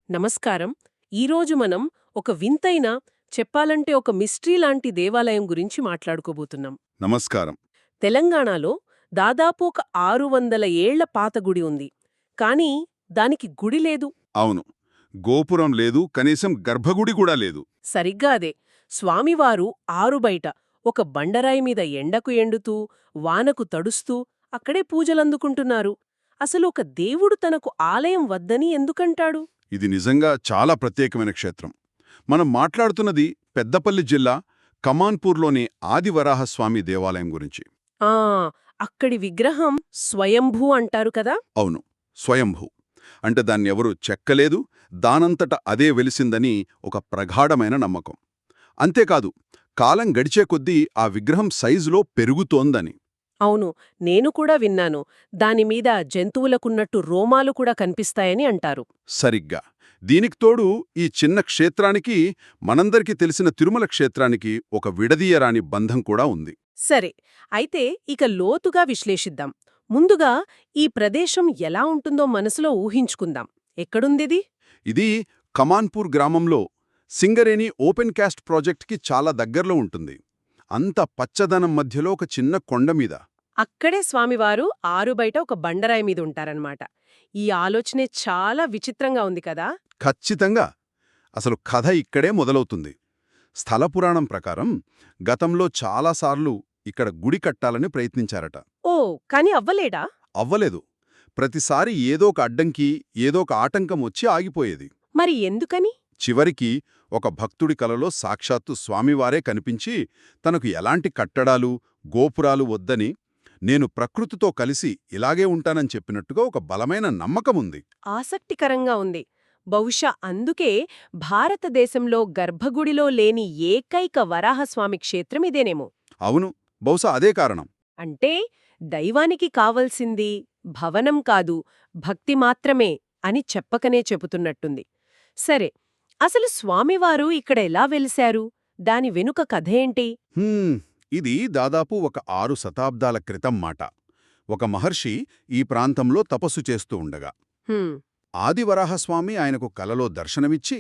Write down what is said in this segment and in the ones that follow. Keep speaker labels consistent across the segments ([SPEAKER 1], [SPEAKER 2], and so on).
[SPEAKER 1] నమస్కారం. ఈరోజు మనం ఒక వింతైన, చెప్పాలంటే ఒక మిస్టరీ లాంటి దేవాలయం గురించి మాట్లాడుకోబోతున్నాం.
[SPEAKER 2] నమస్కారం.
[SPEAKER 1] తెలంగాణలో దాదాపు ఒక 600 ఏళ్ల పాత గుడి ఉంది. కానీ దానికి గుడి లేదు.
[SPEAKER 2] అవును. గోపురం లేదు, కనీసం గర్భగుడి కూడా లేదు.
[SPEAKER 1] సరిగ్గా అదే. స్వామివారు ఆరుబయట ఒక బండరాయి మీద ఎండకు ఎండుతూ, వానకు తడుస్తూ అక్కడే పూజలందుకుంటున్నారు. అసలు ఒక దేవుడు తనకు ఆలయం వద్దని ఎందుకంటాడు?
[SPEAKER 2] ఇది నిజంగా చాలా ప్రత్యేకమైన క్షేత్రం. మనం మాట్లాడుతున్నది పెద్దపల్లి జిల్లా కమాన్పూర్లోని ఆదివరాహస్వామి దేవాలయం గురించి.
[SPEAKER 1] ఆ అక్కడి విగ్రహం స్వయంభూ అంటారు కదా.
[SPEAKER 2] అవును, స్వయంభూ. అంటే దాన్నెవరూ చెక్కలేదు, దానంతట అదే వెలిసిందని ఒక ప్రగాఢమైన నమ్మకం. అంతేకాదు, కాలం గడిచే కొద్దీ ఆ విగ్రహం సైజులో పెరుగుతోందని.
[SPEAKER 1] అవును, నేను కూడా విన్నాను. దానిమీద జంతువులకున్నట్టు రోమాలు కూడా కనిపిస్తాయని అంటారు.
[SPEAKER 2] సరిగ్గా. దీనికి తోడు ఈ చిన్న క్షేత్రానికి, మనందరికీ తెలిసిన తిరుమల క్షేత్రానికి ఒక విడదీయరాని బంధం కూడా ఉంది.
[SPEAKER 1] సరే, అయితే ఇక లోతుగా విశ్లేషిద్దాం. ముందుగా ఈ ప్రదేశం ఎలా ఉంటుందో మనసులో ఊహించుకుందాం. ఎక్కడుందిది?
[SPEAKER 2] ఇది కమాన్పూర్ గ్రామంలో సింగరేణి ఓపెన్ కాస్ట్ ప్రాజెక్ట్కి చాలా దగ్గరలో ఉంటుంది. అంత పచ్చదనం మధ్యలో ఒక చిన్న కొండమీద.
[SPEAKER 1] అక్కడే స్వామివారు ఆరుబయట ఒక బండరాయి మీద ఉంటారన్నమాట. ఈ ఆలోచనే చాలా విచిత్రంగా ఉంది కదా.
[SPEAKER 2] ఖచ్చితంగా. అసలు కథ ఇక్కడే మొదలవుతుంది. స్థల పురాణం ప్రకారం గతంలో చాలాసార్లు ఇక్కడ గుడి కట్టాలని ప్రయత్నించారట.
[SPEAKER 1] ఓ, కాని అవ్వలేడా?
[SPEAKER 2] అవ్వలేదు. ప్రతిసారి ఏదో ఒక అడ్డంకి, ఏదో ఒక ఆటంకం వచ్చి ఆగిపోయేది.
[SPEAKER 1] మరి ఎందుకని?
[SPEAKER 2] చివరికి ఒక భక్తుడి కలలో సాక్షాత్తు స్వామివారే కనిపించి తనకు ఎలాంటి కట్టడాలు, గోపురాలు వద్దని, నేను ప్రకృతితో కలిసి ఇలాగే ఉంటానని చెప్పినట్టుగా ఒక బలమైన నమ్మకముంది.
[SPEAKER 1] ఆసక్తికరంగా ఉంది. బహుశా అందుకే భారతదేశంలో గర్భగుడిలో లేని ఏకైక వరాహస్వామి క్షేత్రం ఇదేనేమో.
[SPEAKER 2] అవును, బహుశా అదే కారణం.
[SPEAKER 1] అంటే దైవానికి కావలసింది భవనం కాదు, భక్తి మాత్రమే అని చెప్పకనే చెబుతున్నట్టుంది. సరే, అసలు స్వామివారు ఇక్కడ ఎలా వెలిశారు? దాని వెనుక కథేంటి?
[SPEAKER 2] ఇది దాదాపు ఒక 6 శతాబ్దాల క్రితం మాట. ఒక మహర్షి ఈ ప్రాంతంలో తపస్సు చేస్తూ ఉండగా
[SPEAKER 1] హ్మ్,
[SPEAKER 2] ఆదివరాహస్వామి ఆయనకు కలలో దర్శనమిచ్చి,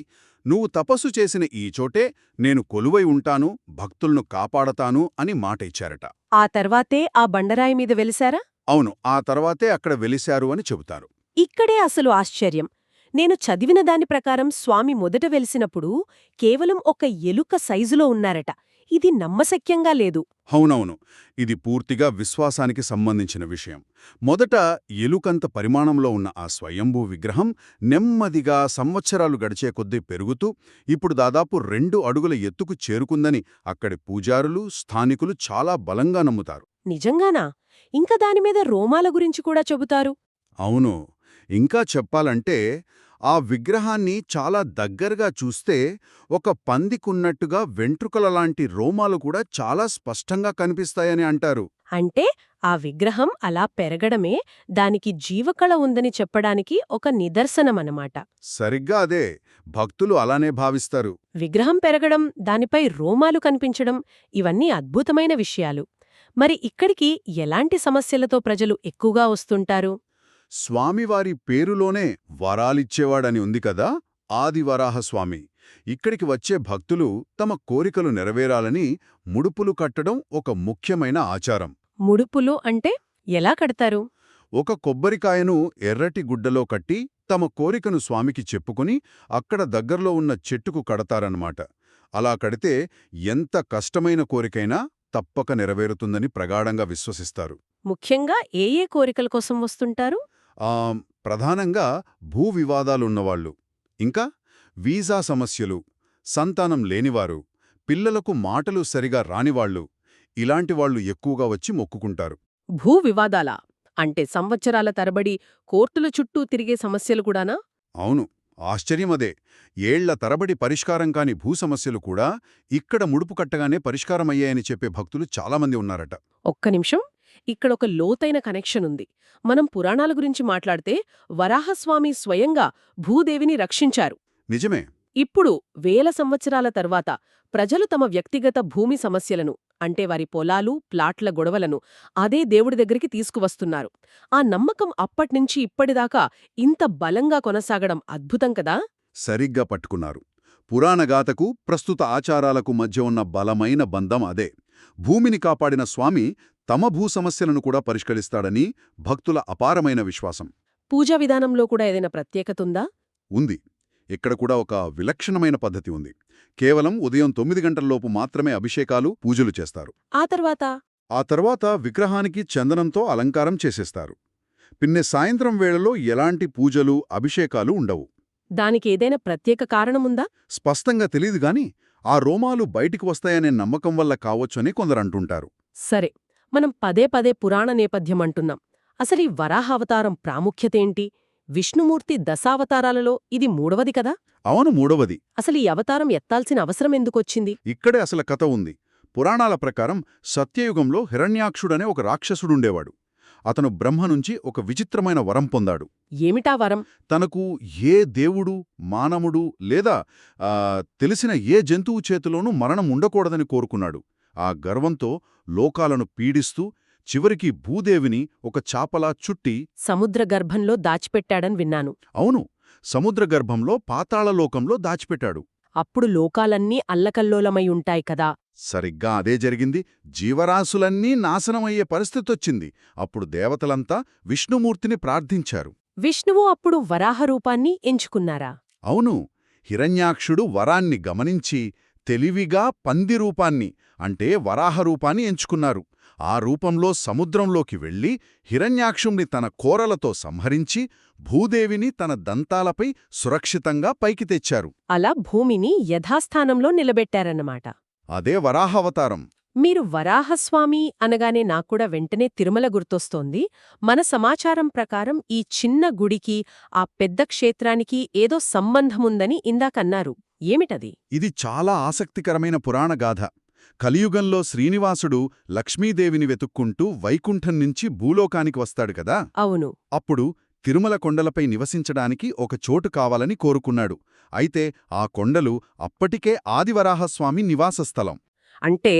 [SPEAKER 2] నువ్వు తపస్సు చేసిన ఈ చోటే నేను కొలువై ఉంటాను, భక్తులను కాపాడతాను అని మాట ఇచ్చారట.
[SPEAKER 1] ఆ తర్వాతే ఆ బండరాయి మీద వెలిశారా?
[SPEAKER 2] అవును, ఆ తర్వాతే అక్కడ వెలిశారు అని చెబుతారు.
[SPEAKER 1] ఇక్కడే అసలు ఆశ్చర్యం. నేను చదివిన దాని ప్రకారం స్వామి మొదట వెలిసినప్పుడు కేవలం ఒక ఎలుక సైజులో ఉన్నారట. ఇది నమ్మశక్యంగా లేదు.
[SPEAKER 2] అవునవును, ఇది పూర్తిగా విశ్వాసానికి సంబంధించిన విషయం. మొదట ఎలుకంత పరిమాణంలో ఉన్న ఆ స్వయంభూ విగ్రహం నెమ్మదిగా సంవత్సరాలు గడిచే కొద్దీ పెరుగుతూ ఇప్పుడు దాదాపు 2 అడుగుల ఎత్తుకు చేరుకుందని అక్కడి పూజారులు, స్థానికులు చాలా బలంగా నమ్ముతారు.
[SPEAKER 1] నిజంగానా? ఇంకా దానిమీద రోమాల గురించి కూడా చెబుతారు.
[SPEAKER 2] అవును, ఇంకా చెప్పాలంటే ఆ విగ్రహాన్ని చాలా దగ్గరగా చూస్తే ఒక పందికున్నట్టుగా వెంట్రుకలలాంటి రోమాలు కూడా చాలా స్పష్టంగా కనిపిస్తాయని అంటారు.
[SPEAKER 1] అంటే ఆ విగ్రహం అలా పెరగడమే దానికి జీవకళ ఉందని చెప్పడానికి ఒక నిదర్శనమన్నమాట.
[SPEAKER 2] సరిగ్గా అదే. భక్తులు అలానే భావిస్తారు.
[SPEAKER 1] విగ్రహం పెరగడం, దానిపై రోమాలు కనిపించడం, ఇవన్నీ అద్భుతమైన విషయాలు. మరి ఇక్కడికి ఎలాంటి సమస్యలతో ప్రజలు ఎక్కువగా వస్తుంటారు?
[SPEAKER 2] స్వామివారి పేరులోనే వరాలిచ్చేవాడని ఉంది కదా, ఆదివరాహస్వామి. ఇక్కడికి వచ్చే భక్తులు తమ కోరికలు నెరవేరాలని ముడుపులు కట్టడం ఒక ముఖ్యమైన ఆచారం.
[SPEAKER 1] ముడుపులు అంటే ఎలా కడతారు?
[SPEAKER 2] ఒక కొబ్బరికాయను ఎర్రటి గుడ్డలో కట్టి తమ కోరికను స్వామికి చెప్పుకుని అక్కడ దగ్గర్లో ఉన్న చెట్టుకు కడతారన్నమాట. అలా కడితే ఎంత కష్టమైన కోరికైనా తప్పక నెరవేరుతుందని ప్రగాఢంగా విశ్వసిస్తారు.
[SPEAKER 1] ముఖ్యంగా ఏ ఏ కోరికల కోసం వస్తుంటారు?
[SPEAKER 2] ప్రధానంగా భూ వివాదాలున్నవాళ్లు, ఇంకా వీసా సమస్యలు, సంతానం లేనివారు, పిల్లలకు మాటలు సరిగా రానివాళ్లు, ఇలాంటివాళ్లు ఎక్కువగా వచ్చి మొక్కుకుంటారు.
[SPEAKER 1] భూ వివాదాలా? అంటే సంవత్సరాల తరబడి కోర్టుల చుట్టూ తిరిగే సమస్యలు కూడానా?
[SPEAKER 2] అవును, ఆశ్చర్యమదే. ఏళ్ల తరబడి పరిష్కారం కాని భూ సమస్యలు కూడా ఇక్కడ ముడుపు కట్టగానే పరిష్కారమయ్యాయని చెప్పే భక్తులు చాలామంది ఉన్నారట.
[SPEAKER 1] ఒక్క నిమిషం, ఇక్కడొక లోతైన కనెక్షన్ ఉంది. మనం పురాణాల గురించి మాట్లాడితే వరాహస్వామి స్వయంగా భూదేవిని రక్షించారు.
[SPEAKER 2] నిజమే.
[SPEAKER 1] ఇప్పుడు వేల సంవత్సరాల తర్వాత ప్రజలు తమ వ్యక్తిగత భూమి సమస్యలను, అంటే వారి పొలాలు, ప్లాట్ల గొడవలను అదే దేవుడి దగ్గరికి తీసుకువస్తున్నారు. ఆ నమ్మకం అప్పట్నుంచి ఇప్పటిదాకా ఇంత బలంగా కొనసాగడం అద్భుతం కదా.
[SPEAKER 2] సరిగ్గా పట్టుకున్నారు. పురాణగాథకు ప్రస్తుత ఆచారాలకు మధ్య ఉన్న బలమైన బంధం అదే. భూమిని కాపాడిన స్వామి తమ భూ సమస్యలను కూడా పరిష్కరిస్తాడని భక్తుల అపారమైన విశ్వాసం.
[SPEAKER 1] పూజా విధానంలో కూడా ఏదైనా ప్రత్యేకతుందా?
[SPEAKER 2] ఉంది. ఇక్కడ కూడా ఒక విలక్షణమైన పద్ధతి ఉంది. కేవలం ఉదయం 9 గంటల్లోపు మాత్రమే అభిషేకాలు, పూజలు చేస్తారు.
[SPEAKER 1] ఆ
[SPEAKER 2] తర్వాత విగ్రహానికి చందనంతో అలంకారం చేసేస్తారు. పిన్నె సాయంత్రం వేళలో ఎలాంటి పూజలు, అభిషేకాలు ఉండవు.
[SPEAKER 1] దానికేదైనా ప్రత్యేక కారణముందా?
[SPEAKER 2] స్పష్టంగా తెలీదుగాని ఆ రోమాలు బయటికి వస్తాయనే నమ్మకం వల్ల కావచ్చని కొందరంటుంటారు.
[SPEAKER 1] సరే, మనం పదే పదే పురాణ నేపథ్యం అంటున్నాం. అసలీ వరాహావతారం ప్రాముఖ్యతేంటి? విష్ణుమూర్తి దశావతారాలలో ఇది మూడవది కదా?
[SPEAKER 2] అవును, మూడవది.
[SPEAKER 1] అసలు ఈ అవతారం ఎత్తాల్సిన అవసరం ఎందుకొచ్చింది?
[SPEAKER 2] ఇక్కడే అసలు కథ ఉంది. పురాణాల ప్రకారం సత్యయుగంలో హిరణ్యాక్షుడనే ఒక రాక్షసుడుండేవాడు. అతను బ్రహ్మ నుంచి ఒక విచిత్రమైన వరం పొందాడు.
[SPEAKER 1] ఏమిటా వరం?
[SPEAKER 2] తనకు ఏ దేవుడు, మానవుడు లేదా తెలిసిన ఏ జంతువు చేతిలోనూ మరణం ఉండకూడదని కోరుకున్నాడు. ఆ గర్వంతో లోకాలను పీడిస్తూ చివరికి భూదేవిని ఒక చాపలా చుట్టి
[SPEAKER 1] సముద్ర గర్భంలో దాచిపెట్టాడని విన్నాను.
[SPEAKER 2] అవును, సముద్రగర్భంలో పాతాళలోకంలో దాచిపెట్టాడు.
[SPEAKER 1] అప్పుడు లోకాలన్నీ అల్లకల్లోలమై ఉంటాయి కదా?
[SPEAKER 2] సరిగ్గా అదే జరిగింది. జీవరాశులన్నీ నాశనమయ్యే పరిస్థితొచ్చింది. అప్పుడు దేవతలంతా విష్ణుమూర్తిని ప్రార్థించారు.
[SPEAKER 1] విష్ణువు అప్పుడు వరాహ రూపాన్ని ఎంచుకున్నారా?
[SPEAKER 2] అవును, హిరణ్యాక్షుడు వరాన్ని గమనించి తెలివిగా పంది రూపాన్ని అంటే వరాహ రూపాన్ని ఎంచుకున్నారు. ఆ రూపంలో సముద్రంలోకి వెళ్లి హిరణ్యాక్షుణ్ణి తన కోరలతో సంహరించి భూదేవిని తన దంతాలపై సురక్షితంగా పైకి తెచ్చారు.
[SPEAKER 1] అలా భూమిని యథాస్థానంలో నిలబెట్టారన్నమాట.
[SPEAKER 2] అదే వరాహావతారం.
[SPEAKER 1] మీరు వరాహస్వామి అనగానే నాక్కూడా వెంటనే తిరుమల గుర్తొస్తోంది. మన సమాచారం ప్రకారం ఈ చిన్న గుడికి, ఆ పెద్ద క్షేత్రానికి ఏదో సంబంధముందని ఇందాకన్నారు. ఏమిటది?
[SPEAKER 2] ఇది చాలా ఆసక్తికరమైన పురాణగాథ. కలియుగంలో శ్రీనివాసుడు లక్ష్మీదేవిని వెతుక్కుంటూ వైకుంఠం నుంచి భూలోకానికి వస్తాడు కదా.
[SPEAKER 1] అవును.
[SPEAKER 2] అప్పుడు తిరుమల కొండలపై నివసించడానికి ఒక చోటు కావాలని కోరుకున్నాడు. అయితే ఆ కొండలు అప్పటికే ఆదివరాహస్వామి నివాసస్థలం.
[SPEAKER 1] అంటే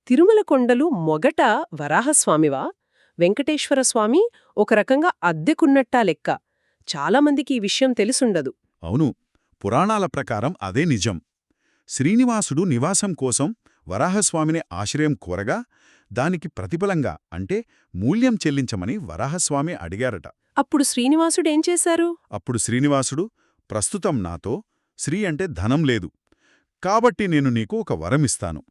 [SPEAKER 1] తిరుమల కొండలు మొగట వరాహస్వామివా? వెంకటేశ్వరస్వామి ఒక రకంగా అద్దెకున్నట్టా లెక్క. చాలామందికి ఈ విషయం తెలుసుండదు.
[SPEAKER 2] అవును, పురాణాల ప్రకారం అదే నిజం. శ్రీనివాసుడు నివాసం కోసం వరాహస్వామిని ఆశ్రయం కోరగా దానికి ప్రతిఫలంగా అంటే మూల్యం చెల్లించమని వరాహస్వామి అడిగారట.
[SPEAKER 1] అప్పుడు శ్రీనివాసుడేం చేశారు?
[SPEAKER 2] అప్పుడు శ్రీనివాసుడు, ప్రస్తుతం నాతో శ్రీ అంటే ధనం లేదు, కాబట్టి నేను నీకు ఒక వరమిస్తాను.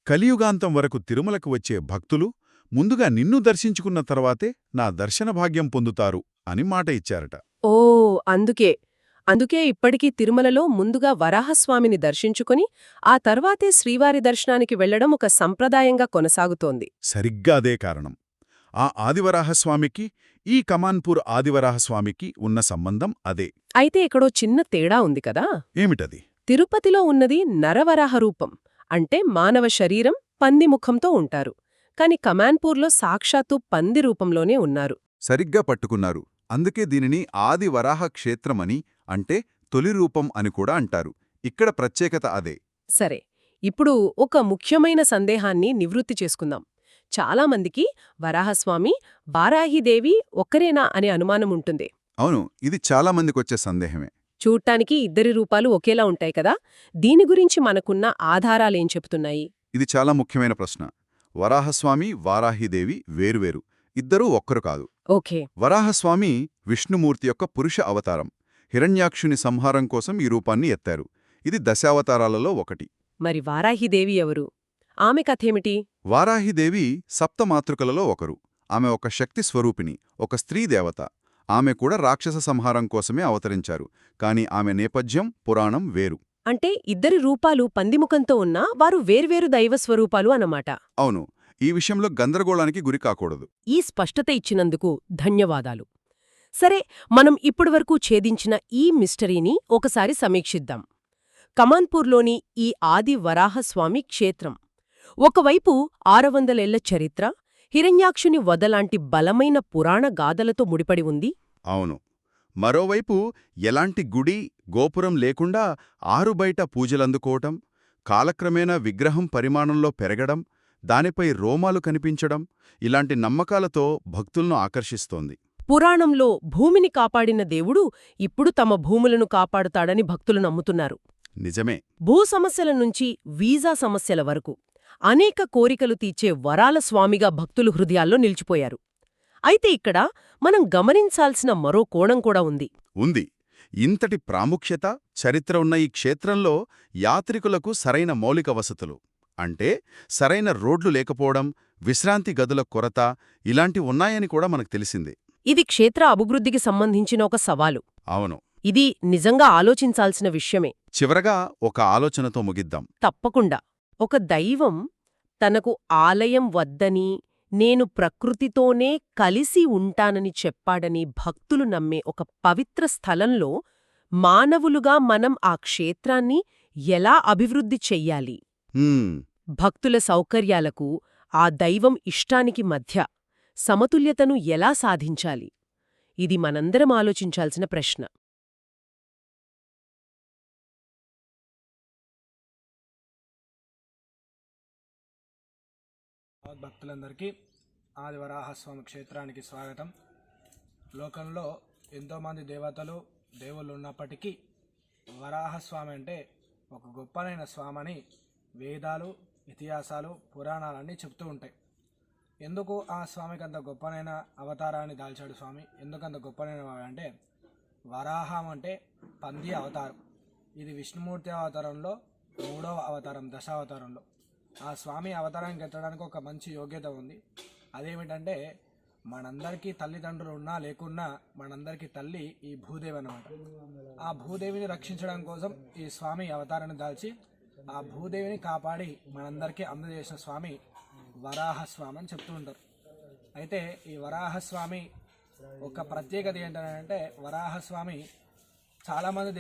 [SPEAKER 2] కలియుగాంతం వరకు తిరుమలకు వచ్చే భక్తులు ముందుగా నిన్ను దర్శించుకున్న తర్వాతే నా దర్శన భాగ్యం పొందుతారు అని మాట ఇచ్చారట.
[SPEAKER 1] ఓ, అందుకే ఇప్పటికీ తిరుమలలో ముందుగా వరాహస్వామిని దర్శించుకుని ఆ తర్వాతే శ్రీవారి దర్శనానికి వెళ్లడం ఒక సంప్రదాయంగా కొనసాగుతోంది.
[SPEAKER 2] సరిగ్గా అదే కారణం. ఆ ఆదివరాహస్వామికి, ఈ కమాన్పూర్ ఆదివరాహస్వామికి ఉన్న సంబంధం అదే.
[SPEAKER 1] అయితే ఇక్కడో చిన్న తేడా ఉంది కదా?
[SPEAKER 2] ఏమిటది?
[SPEAKER 1] తిరుపతిలో ఉన్నది నరవరాహ రూపం, అంటే మానవ శరీరం, పంది ముఖంతో ఉంటారు. కాని కమాన్పూర్లో సాక్షాత్తు పంది రూపంలోనే ఉన్నారు.
[SPEAKER 2] సరిగ్గా పట్టుకున్నారు. అందుకే దీనిని ఆదివరాహ క్షేత్రమని, అంటే తొలి రూపం అని కూడా అంటారు. ఇక్కడ ప్రత్యేకత అదే.
[SPEAKER 1] సరే, ఇప్పుడు ఒక ముఖ్యమైన సందేహాన్ని నివృత్తి చేసుకుందాం. చాలామందికి వరాహస్వామి, వారాహిదేవి ఒక్కరేనా అనే అనుమానముంటుంది.
[SPEAKER 2] అవును, ఇది చాలామందికొచ్చే సందేహమే.
[SPEAKER 1] చూడ్డానికి ఇద్దరి రూపాలు ఒకేలా ఉంటాయి కదా? దీని గురించి మనకున్న ఆధారాలేం చెప్తున్నాయి?
[SPEAKER 2] ఇది చాలా ముఖ్యమైన ప్రశ్న. వరాహస్వామి, వారాహిదేవి వేరువేరు, ఇద్దరూ ఒక్కరు కాదు.
[SPEAKER 1] ఓకే.
[SPEAKER 2] వరాహస్వామి విష్ణుమూర్తి యొక్క పురుష అవతారం. హిరణ్యాక్షుని సంహారం కోసం ఈ రూపాన్ని ఎత్తారు. ఇది దశావతారాలలో ఒకటి.
[SPEAKER 1] మరి వారాహిదేవి ఎవరు? ఆమె కథేమిటి?
[SPEAKER 2] వారాహిదేవి సప్తమాతృకలలో ఒకరు. ఆమె ఒక శక్తి స్వరూపిణి, ఒక స్త్రీ దేవత. ఆమె కూడా రాక్షస సంహారం కోసమే అవతరించారు. కాని ఆమె నేపథ్యం, పురాణం వేరు.
[SPEAKER 1] అంటే ఇద్దరి రూపాలు పందిముఖంతో ఉన్నా వారు వేర్వేరు దైవస్వరూపాలు అన్నమాట.
[SPEAKER 2] అవును, ఈ విషయంలో గందరగోళానికి గురి కాకూడదు.
[SPEAKER 1] ఈ స్పష్టత ఇచ్చినందుకు ధన్యవాదాలు. సరే, మనం ఇప్పటివరకు ఛేదించిన ఈ మిస్టరీని ఒకసారి సమీక్షిద్దాం. కమాన్పూర్లోని ఈ ఆది వరాహస్వామి క్షేత్రం ఒకవైపు 600 ఏళ్ల చరిత్ర, హిరణ్యాక్షుని వదలాంటి బలమైన పురాణ గాథలతో ముడిపడి ఉంది.
[SPEAKER 2] అవును, మరోవైపు ఎలాంటి గుడి, గోపురం లేకుండా ఆరుబయట పూజలందుకోవటం, కాలక్రమేణా విగ్రహం పరిమాణంలో పెరగడం, దానిపై రోమాలు కనిపించడం, ఇలాంటి నమ్మకాలతో భక్తులను ఆకర్షిస్తోంది.
[SPEAKER 1] పురాణంలో భూమిని కాపాడిన దేవుడు ఇప్పుడు తమ భూములను కాపాడుతాడని భక్తులు నమ్ముతున్నారు.
[SPEAKER 2] నిజమే.
[SPEAKER 1] భూ సమస్యల నుంచి వీసా సమస్యల వరకు అనేక కోరికలు తీర్చే వరాల స్వామిగా భక్తులు హృదయాల్లో నిలిచిపోయారు. అయితే ఇక్కడ మనం గమనించాల్సిన మరో కోణం కూడా ఉంది.
[SPEAKER 2] ఉంది. ఇంతటి ప్రాముఖ్యత, చరిత్ర ఉన్న ఈ క్షేత్రంలో యాత్రికులకు సరైన మౌలిక వసతులు అంటే సరైన రోడ్లు లేకపోవడం, విశ్రాంతి గదుల కొరత ఇలాంటి ఉన్నాయని కూడా మనకు తెలిసింది.
[SPEAKER 1] ఇది క్షేత్ర అభివృద్ధికి సంబంధించిన ఒక సవాలు.
[SPEAKER 2] అవును.
[SPEAKER 1] ఇది నిజంగా ఆలోచించాల్సిన విషయమే.
[SPEAKER 2] చివరగా ఒక ఆలోచనతో ముగిద్దాం.
[SPEAKER 1] తప్పకుండా. ఒక దైవం తనకు ఆలయం వద్దని, నేను ప్రకృతితోనే కలిసి ఉంటానని చెప్పాడని భక్తులు నమ్మే ఒక పవిత్ర స్థలంలో మానవులుగా మనం ఆ క్షేత్రాన్ని ఎలా అభివృద్ధి చెయ్యాలి? భక్తుల సౌకర్యాలకు, ఆ దైవం ఇష్టానికి మధ్య సమతుల్యతను ఎలా సాధించాలి? ఇది మనందరం ఆలోచించాల్సిన ప్రశ్న.
[SPEAKER 3] భక్తులందరికీ ఆదివరాహస్వామి క్షేత్రానికి స్వాగతం. లోకంలో ఎంతోమంది దేవతలు దేవుళ్ళు ఉన్నప్పటికీ వరాహస్వామి అంటే ఒక గొప్పనైన స్వామని వేదాలు, ఇతిహాసాలు, పురాణాలన్నీ చెప్తూ ఉంటాయి. ఎందుకు ఆ స్వామికి అంత గొప్పనైన అవతారాన్ని దాల్చాడు స్వామి? ఎందుకంత గొప్పనైన అంటే వరాహం అంటే పంది అవతారం. ఇది విష్ణుమూర్తి అవతారంలో 3వ అవతారం, దశావతారంలో. ఆ స్వామి అవతారానికి ఎత్తడానికి ఒక మంచి యోగ్యత ఉంది. అదేమిటంటే మనందరికీ తల్లిదండ్రులు ఉన్నా లేకున్నా మనందరికీ తల్లి ఈ భూదేవి అన్నమాట. ఆ భూదేవిని రక్షించడం కోసం ఈ స్వామి అవతారాన్ని దాల్చి ఆ భూదేవిని కాపాడి మనందరికీ అందజేసిన స్వామి వరాహస్వామి అని చెప్తూ ఉంటారు. అయితే ఈ వరాహస్వామి ఒక ప్రత్యేకత ఏంటంటే వరాహస్వామి చాలామంది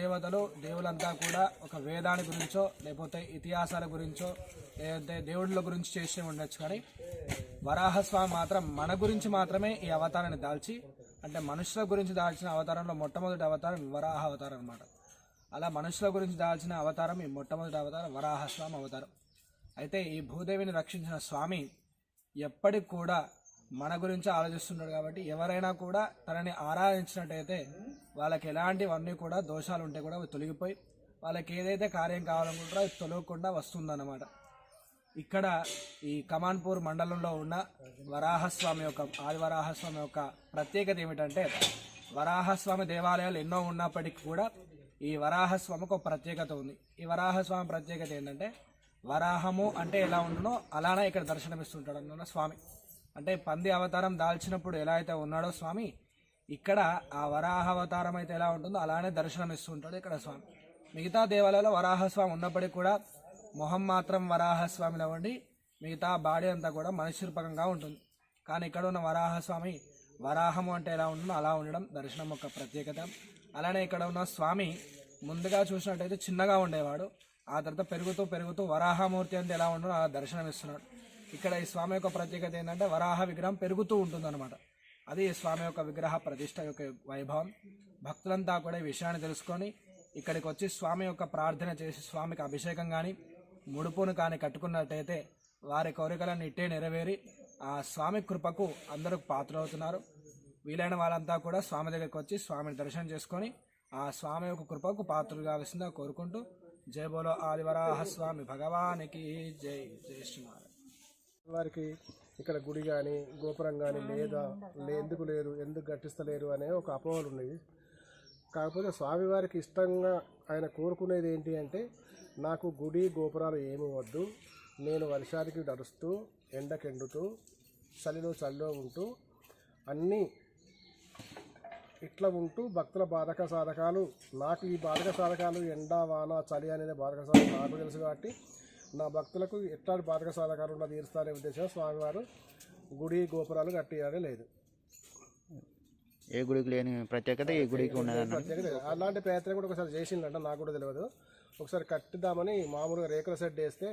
[SPEAKER 3] దేవులంతా కూడా ఒక వేదాని గురించో లేకపోతే ఇతిహాసాల గురించో లేదంటే దేవుళ్ళ గురించి చేసి ఉండొచ్చు, కానీ వరాహస్వామి మాత్రం మన గురించి మాత్రమే ఈ అవతారాన్ని దాల్చి, అంటే మనుషుల గురించి దాల్చిన అవతారంలో మొట్టమొదటి అవతారం వరాహ అవతారం అన్నమాట. అలా మనుషుల గురించి దాల్చిన అవతారం ఈ మొట్టమొదటి అవతారం వరాహస్వామి అవతారం. అయితే ఈ భూదేవిని రక్షించిన స్వామి ఎప్పటికి కూడా మన గురించి ఆలోచిస్తున్నాడు. కాబట్టి ఎవరైనా కూడా తనని ఆరాధించినట్టయితే వాళ్ళకి ఎలాంటివన్నీ కూడా దోషాలు ఉంటే కూడా అవి తొలగిపోయి వాళ్ళకి ఏదైతే కార్యం కావాలనుకుంటారో అది తొలగకుండా వస్తుందన్నమాట. ఇక్కడ ఈ కమాన్పూర్ మండలంలో ఉన్న వరాహస్వామి యొక్క ఆదివరాహస్వామి యొక్క ప్రత్యేకత ఏమిటంటే వరాహస్వామి దేవాలయాలు ఎన్నో ఉన్నప్పటికీ కూడా ఈ వరాహస్వామికి ఒక ప్రత్యేకత ఉంది. ఈ వరాహస్వామి ప్రత్యేకత ఏంటంటే వరాహము అంటే ఎలా ఉండునో అలానే ఇక్కడ దర్శనమిస్తుంటాడు అన్న స్వామి. అంటే పంది అవతారం దాల్చినప్పుడు ఎలా అయితే ఉన్నాడో స్వామి, ఇక్కడ ఆ వరాహ అవతారం అయితే ఎలా ఉంటుందో అలానే దర్శనమిస్తుంటాడు ఇక్కడ స్వామి. మిగతా దేవాలయాల్లో వరాహస్వామి ఉన్నప్పటికీ కూడా మొహం మాత్రం వరాహస్వామిలో ఉండి మిగతా బాడీ అంతా కూడా మనిషి రూపకంగా ఉంటుంది. కానీ ఇక్కడ ఉన్న వరాహస్వామి వరాహము అంటే ఎలా ఉంటుందో అలా ఉండడం దర్శనం యొక్క ప్రత్యేకత. అలానే ఇక్కడ ఉన్న స్వామి ముందుగా చూసినట్టయితే చిన్నగా ఉండేవాడు, ఆ తర్వాత పెరుగుతూ పెరుగుతూ వరాహమూర్తి అంటే ఎలా ఉండదో అలా దర్శనం ఇస్తున్నాడు. ఇక్కడ ఈ స్వామి యొక్క ప్రత్యేకత ఏంటంటే వరాహ విగ్రహం పెరుగుతూ ఉంటుందన్నమాట. అది ఈ స్వామి యొక్క విగ్రహ ప్రతిష్ట యొక్క వైభవం. భక్తులంతా కూడా ఈ విషయాన్ని తెలుసుకొని ఇక్కడికి వచ్చి స్వామి యొక్క ప్రార్థన చేసి స్వామికి అభిషేకం కానీ ముడుపును కానీ కట్టుకున్నట్టయితే వారి కోరికలన్నీ ఇట్టే నెరవేరి ఆ స్వామి కృపకు అందరూ పాత్రలవుతున్నారు. వీలైన వాళ్ళంతా కూడా స్వామి దగ్గరికి వచ్చి స్వామిని దర్శనం చేసుకొని ఆ స్వామి యొక్క కృపకు పాత్రలు కావాల్సిందిగా కోరుకుంటూ జై బోలో ఆదివరాహ స్వామి భగవానికి జై. జై శ్రీనారాయణ.
[SPEAKER 4] వారికి ఇక్కడ గుడి కానీ గోపురం కానీ ఎందుకు లేరు, ఎందుకు కట్టిస్తలేరు అనే ఒక అపోహలు ఉన్నాయి. కాకపోతే స్వామివారికి ఇష్టంగా ఆయన కోరుకునేది ఏంటి అంటే నాకు గుడి గోపురాలు ఏమి వద్దు, నేను వర్షానికి నడుస్తూ ఎండకెండుతూ చలిలో ఉంటూ అన్నీ ఇట్లా ఉంటూ భక్తుల బాధక సాధకాలు, నాకు ఈ బాధక సాధకాలు ఎండ వాన చలి అనేది బాధక సాధకాలు నాకు తెలుసు కాబట్టి నా భక్తులకు ఎట్లాంటి బాధక సాధకాలు ఉన్న తీరుస్తారనే ఉద్దేశం స్వామివారు గుడి గోపురాలు కట్టియాలని లేదు.
[SPEAKER 5] ఏ గుడికి లేని ప్రత్యేకత ఈ గుడికి ఉన్నది.
[SPEAKER 4] ప్రత్యేకత అలాంటి ప్రయత్నం కూడా ఒకసారి చేసిందంట, నాకు కూడా తెలియదు. ఒకసారి కట్టిద్దామని మామూలుగా రేకుల సెట్ వేస్తే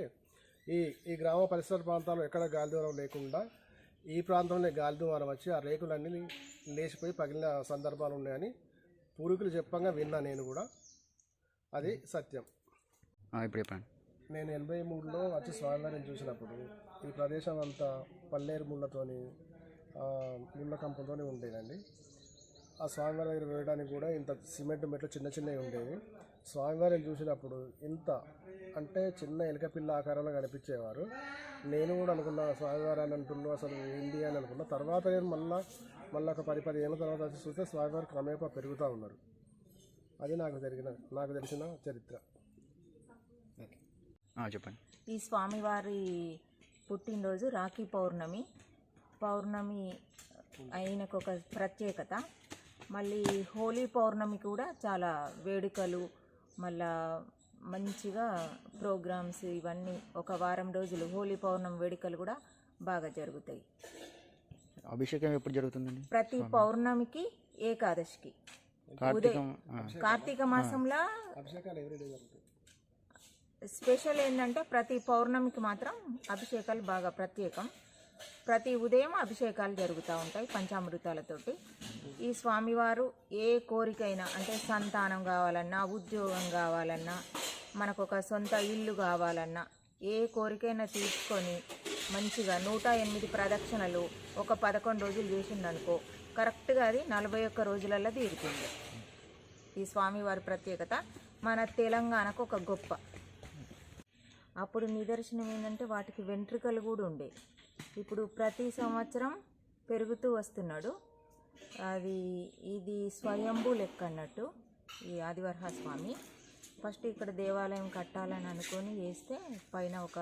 [SPEAKER 4] ఈ గ్రామ పరిసర ప్రాంతాల్లో ఎక్కడ గాలి దూరం లేకుండా ఈ ప్రాంతంలో గాలి దూరం వచ్చి ఆ రేకులన్నీ లేచిపోయి పగిలిన సందర్భాలు ఉన్నాయని పూర్వీకులు చెప్పంగా విన్నా. నేను కూడా అది సత్యం.
[SPEAKER 5] ఇప్పుడు చెప్పండి.
[SPEAKER 4] నేను 83లో వచ్చి స్వామివారిని చూసినప్పుడు ఈ ప్రదేశం అంతా పల్లేరు ముళ్ళతోని ముళ్ళ కంపంతోనే ఉండేదండి. ఆ స్వామివారి దగ్గర వెళ్ళడానికి కూడా ఇంత సిమెంట్ మెట్లు చిన్న చిన్నవి ఉండేవి. స్వామివారిని చూసినప్పుడు ఇంత అంటే చిన్న ఎలుక పిల్ల ఆకారంలో కనిపించేవారు. నేను కూడా అనుకున్నా స్వామివారు అని అంటున్నాను అసలు ఏంటి అని అనుకున్నా. తర్వాత నేను మళ్ళీ ఒక 10-15 ఏళ్ళ తర్వాత వచ్చి చూస్తే స్వామివారు క్రమేపా పెరుగుతూ ఉన్నారు. అది నాకు తెలిసిన చరిత్ర.
[SPEAKER 5] చెప్పండి.
[SPEAKER 6] ఈ స్వామివారి పుట్టినరోజు రాఖీ పౌర్ణమి. పౌర్ణమి ఆయనకు ఒక ప్రత్యేకత. మళ్ళీ హోలీ పౌర్ణమి కూడా చాలా వేడుకలు, మళ్ళా మంచిగా ప్రోగ్రామ్స్ ఇవన్నీ ఒక వారం రోజులు హోలీ పౌర్ణమి వేడుకలు కూడా బాగా జరుగుతాయి.
[SPEAKER 5] అభిషేకం ఎప్పుడు జరుగుతుందండి?
[SPEAKER 6] ప్రతి పౌర్ణమికి, ఏకాదశికి, కార్తీక మాసంలో
[SPEAKER 4] అభిషేకాలు ఎవరి జరుగుతాయి.
[SPEAKER 6] స్పెషల్ ఏంటంటే ప్రతి పౌర్ణమికి మాత్రం అభిషేకాలు బాగా ప్రత్యేకం. ప్రతి ఉదయం అభిషేకాలు జరుగుతూ ఉంటాయి పంచామృతాలతోటి. ఈ స్వామివారు ఏ కోరికైనా అంటే సంతానం కావాలన్నా, ఉద్యోగం కావాలన్నా, మనకు ఒక సొంత ఇల్లు కావాలన్నా, ఏ కోరికైనా తీసుకొని మంచిగా 108 ప్రదక్షిణలు ఒక 11 రోజులు చేసిందనుకో కరెక్ట్గా అది 41 రోజులలో తీరుతుంది. ఈ స్వామివారి ప్రత్యేకత మన తెలంగాణకు ఒక గొప్ప. అప్పుడు నిదర్శనం ఏంటంటే వాటికి వెంట్రుకలు కూడా ఉండే. ఇప్పుడు ప్రతి సంవత్సరం పెరుగుతూ వస్తున్నాడు. ఇది స్వయంభూ లెక్క అన్నట్టు. ఈ ఆదివరహ స్వామి ఫస్ట్ ఇక్కడ దేవాలయం కట్టాలని అనుకొని వేస్తే పైన ఒక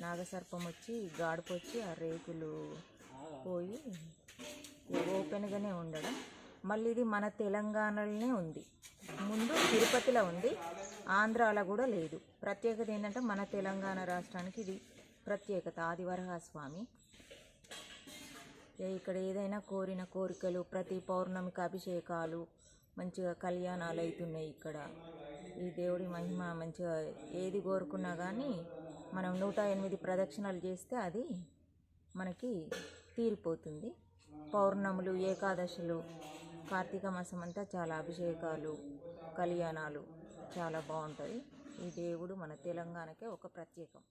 [SPEAKER 6] నాగసర్పం వచ్చి గాడిపొచ్చి ఆ రేకులు పోయి ఓపెన్గానే ఉండడం. మళ్ళీ ఇది మన తెలంగాణలోనే ఉంది. ముందు తిరుపతిలో ఉంది, ఆంధ్రాలో కూడా లేదు. ప్రత్యేకత ఏంటంటే మన తెలంగాణ రాష్ట్రానికి ఇది ప్రత్యేకత. ఆదివరహ స్వామి ఇక్కడ ఏదైనా కోరిన కోరికలు, ప్రతి పౌర్ణమికి అభిషేకాలు, మంచిగా కళ్యాణాలు అవుతున్నాయి ఇక్కడ. ఈ దేవుడి మహిమ మంచిగా ఏది కోరుకున్నా కానీ మనం 108 ప్రదక్షిణలు చేస్తే అది మనకి తీరిపోతుంది. పౌర్ణములు, ఏకాదశులు, కార్తీక మాసం అంతా చాలా అభిషేకాలు, కళ్యాణాలు చాలా బాగుంటుంది. ఈ దేవుడు మన తెలంగాణకే ఒక ప్రత్యేకం.